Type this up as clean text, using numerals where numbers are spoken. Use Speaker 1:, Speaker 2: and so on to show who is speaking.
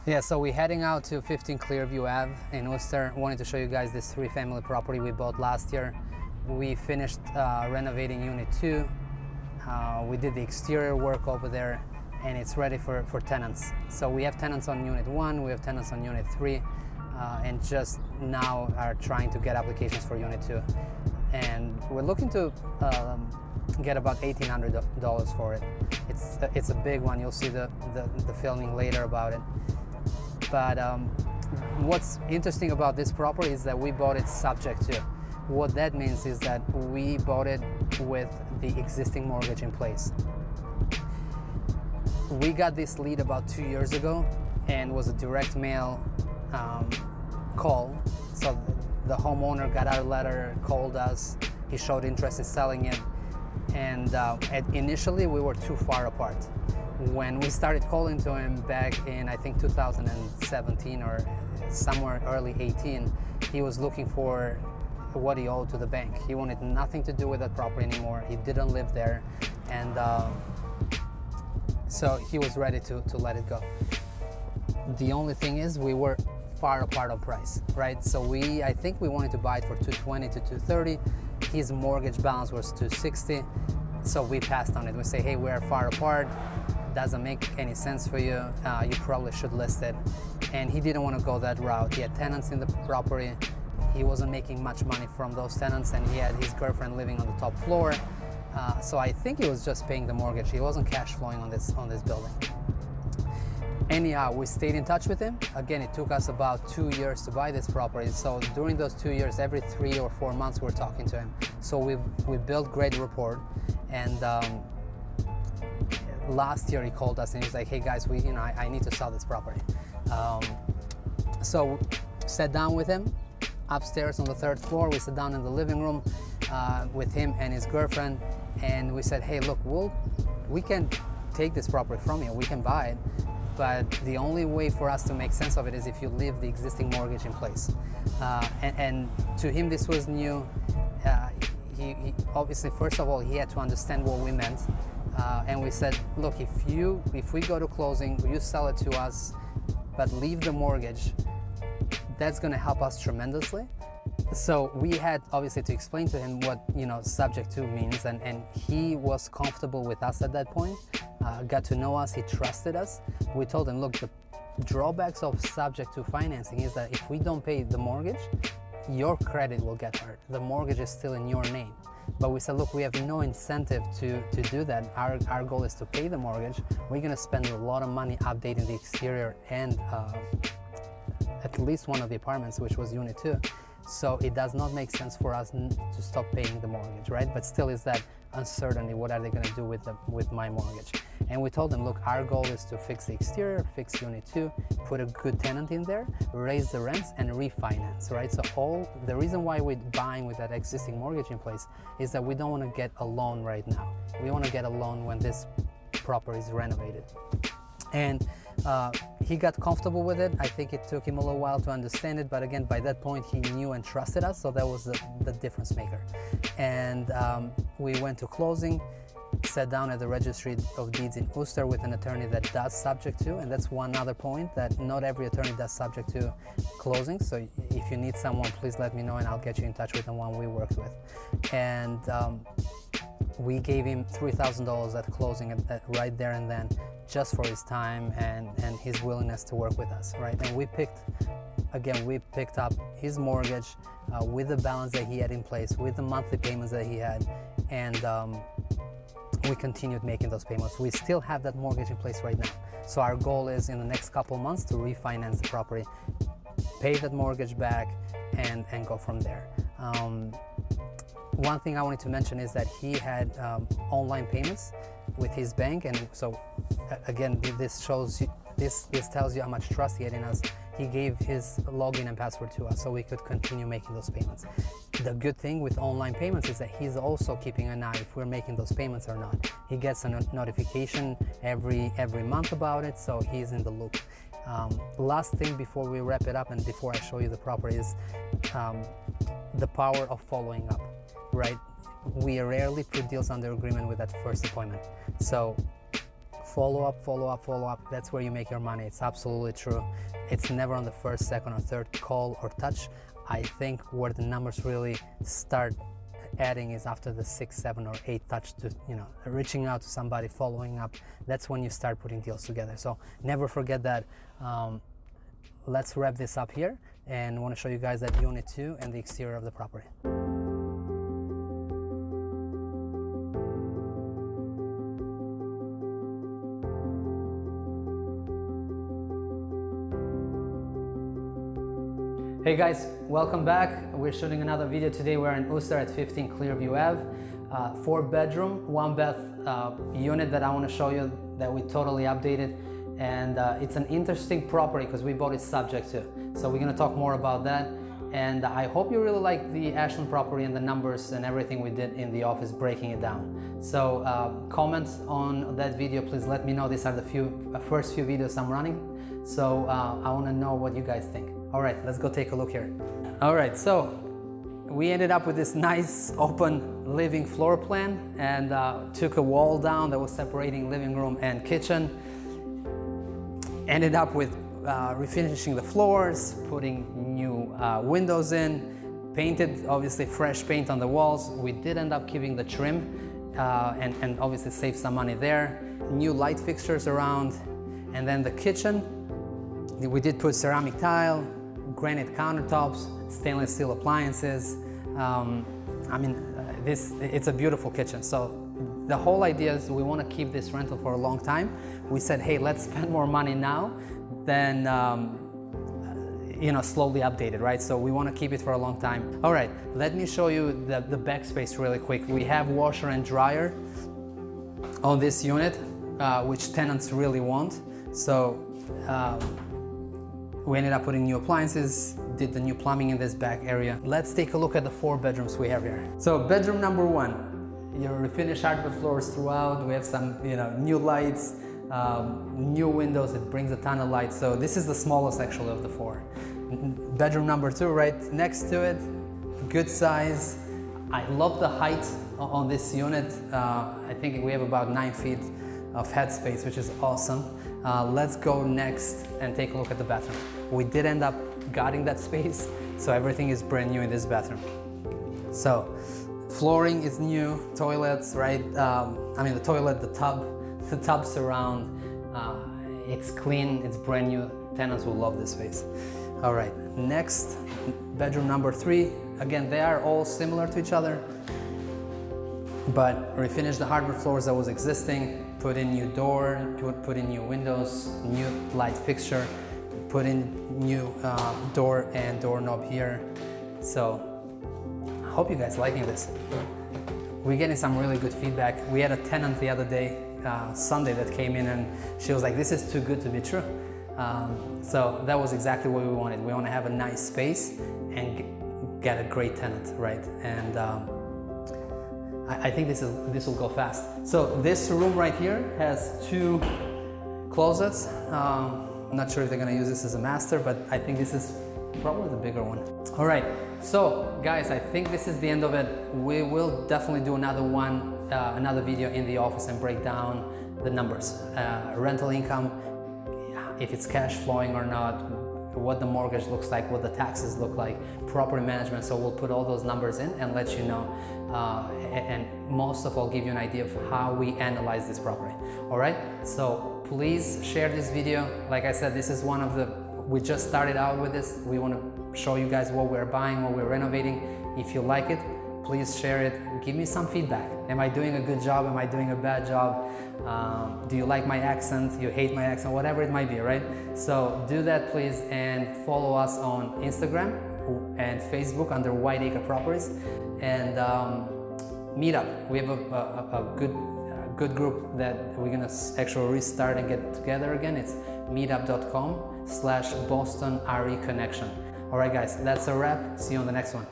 Speaker 1: Yeah, so we're heading out to 15 Clearview Ave in Worcester. Wanted to show you guys this 3-family property we bought last year. We finished renovating Unit 2. We did the exterior work over there, and it's ready for tenants. So we have tenants on Unit 1, we have tenants on Unit 3, and just now are trying to get applications for Unit 2. And we're looking to get about $1,800 for it. It's a big one. You'll see the filming later about it. But what's interesting about this property is that we bought it subject to. What that means is that we bought it with the existing mortgage in place. We got this lead about 2 years ago, and was a direct mail call. So the homeowner got our letter, called us, he showed interest in selling it, and initially we were too far apart. When we started calling to him back in, I think, 2017 or somewhere early 18, he was looking for what he owed to the bank. He wanted nothing to do with that property anymore. He didn't live there, and so he was ready to let it go. The only thing is we were far apart on price, right? So I think we wanted to buy it for $220 to $230. His mortgage balance was $260, so we passed on it. We say, hey, we're far apart. Doesn't make any sense for you. You probably should list it. And he didn't want to go that route. He had tenants in the property. He wasn't making much money from those tenants, and he had his girlfriend living on the top floor. So I think he was just paying the mortgage. He wasn't cash flowing on this building. Anyhow, we stayed in touch with him. Again, it took us about 2 years to buy this property. So during those 2 years, every 3 or 4 months, we're talking to him. So we built great rapport. And last year he called us and he's like, hey guys, I need to sell this property. So sat down with him upstairs on the 3rd floor. We sat down in the living room with him and his girlfriend, and we said, hey, look, we can take this property from you, we can buy it, but the only way for us to make sense of it is if you leave the existing mortgage in place. And to him this was new. He obviously, first of all, he had to understand what we meant. And we said, look, if we go to closing, you sell it to us, but leave the mortgage, that's going to help us tremendously. So we had obviously to explain to him what subject to means, and he was comfortable with us at that point, got to know us, he trusted us. We told him, look, the drawbacks of subject to financing is that if we don't pay the mortgage, your credit will get hurt. The mortgage is still in your name. But we said, look, we have no incentive to do that. Our goal is to pay the mortgage. We're going to spend a lot of money updating the exterior and at least one of the apartments, which was Unit 2. So it does not make sense for us to stop paying the mortgage, right? But still is that uncertainty. What are they going to do with my mortgage? And we told them, look, our goal is to fix the exterior, fix Unit 2, put a good tenant in there, raise the rents, and refinance, right? So the reason why we're buying with that existing mortgage in place is that we don't want to get a loan right now. We want to get a loan when this property is renovated. And he got comfortable with it. I think it took him a little while to understand it, but again, by that point, he knew and trusted us, so that was the difference maker. And we went to closing, sat down at the Registry of Deeds in Worcester with an attorney that does subject to, and that's one other point, that not every attorney does subject to closing. So if you need someone, please let me know and I'll get you in touch with the one we worked with. And we gave him $3,000 at closing right there and then, just for his time and his willingness to work with us, right? And we picked up his mortgage with the balance that he had in place, with the monthly payments that he had, and we continued making those payments. We still have that mortgage in place right now. So our goal is in the next couple months to refinance the property, pay that mortgage back, and go from there. One thing I wanted to mention is that he had online payments with his bank, and so again, this tells you how much trust he had in us. He gave his login and password to us so we could continue making those payments. The good thing with online payments is that he's also keeping an eye if we're making those payments or not. He gets a notification every month about it, so he's in the loop. Last thing before we wrap it up and before I show you the property is the power of following up, right? We rarely put deals under agreement with that first appointment. So follow up, follow up, follow up. That's where you make your money. It's absolutely true. It's never on the first, second, or third call or touch. I think where the numbers really start adding is after the 6, 7, or 8 touch, to, you know, reaching out to somebody, following up. That's when you start putting deals together. So never forget that. Let's wrap this up here, and I want to show you guys that unit 2 and the exterior of the property. Hey guys, welcome back. We're shooting another video today. We're in Worcester at 15 Clearview Ave. 4 bedroom, 1 bath unit that I want to show you that we totally updated. And it's an interesting property because we bought it subject to. So we're going to talk more about that. And I hope you really like the Ashland property and the numbers and everything we did in the office, breaking it down. So comment on that video, please let me know. These are the first few videos I'm running. So I want to know what you guys think. All right, let's go take a look here. All right, so we ended up with this nice open living floor plan, and took a wall down that was separating living room and kitchen. Ended up with refinishing the floors, putting new windows in, painted, obviously fresh paint on the walls. We did end up keeping the trim and obviously save some money there. New light fixtures around, and then the kitchen, we did put ceramic tile, granite countertops, stainless steel appliances. I mean, it's a beautiful kitchen. So the whole idea is we want to keep this rental for a long time. We said, hey, let's spend more money now than you know, slowly update it, right? So we want to keep it for a long time. All right, let me show you the back space really quick. We have washer and dryer on this unit, which tenants really want. So we ended up putting new appliances, did the new plumbing in this back area. Let's take a look at the 4 bedrooms we have here. So bedroom number 1, your refinished hardwood floors throughout. We have some, you know, new lights, new windows. It brings a ton of light. So this is the smallest actually of the 4. Bedroom number 2 right next to it, good size. I love the height on this unit. I think we have about 9 feet of headspace, which is awesome. Let's go next and take a look at the bathroom. We did end up gutting that space, so everything is brand new in this bathroom. So flooring is new, toilets, right? I mean the toilet, the tub surround, it's clean, it's brand new. Tenants will love this space. All right, next, bedroom number 3. Again, they are all similar to each other, but refinish the hardwood floors that was existing, put in new door, put in new windows, new light fixture, put in new door and doorknob here. So I hope you guys liking this. We're getting some really good feedback. We had a tenant the other day, Sunday, that came in and she was like, this is too good to be true. So that was exactly what we wanted. We want to have a nice space and get a great tenant, right? And I think this will go fast. So this room right here has 2 closets. I'm not sure if they're gonna use this as a master, but I think this is probably the bigger one. All right, so guys, I think this is the end of it. We will definitely do another video in the office and break down the numbers, rental income, if it's cash flowing or not, what the mortgage looks like, what the taxes look like, property management. So we'll put all those numbers in and let you know, and most of all give you an idea of how we analyze this property. All right, so please share this video. Like I said, this is one of the, we just started out with this. We want to show you guys what we're buying, what we're renovating. If you like it, please share it. Give me some feedback. Am I doing a good job? Am I doing a bad job? Do you like my accent? You hate my accent? Whatever it might be, right? So do that, please, and follow us on Instagram and Facebook under White Acre Properties, and Meetup. We have a good group that we're gonna actually restart and get together again. It's meetup.com/Boston RE Connection. All right, guys, that's a wrap. See you on the next one.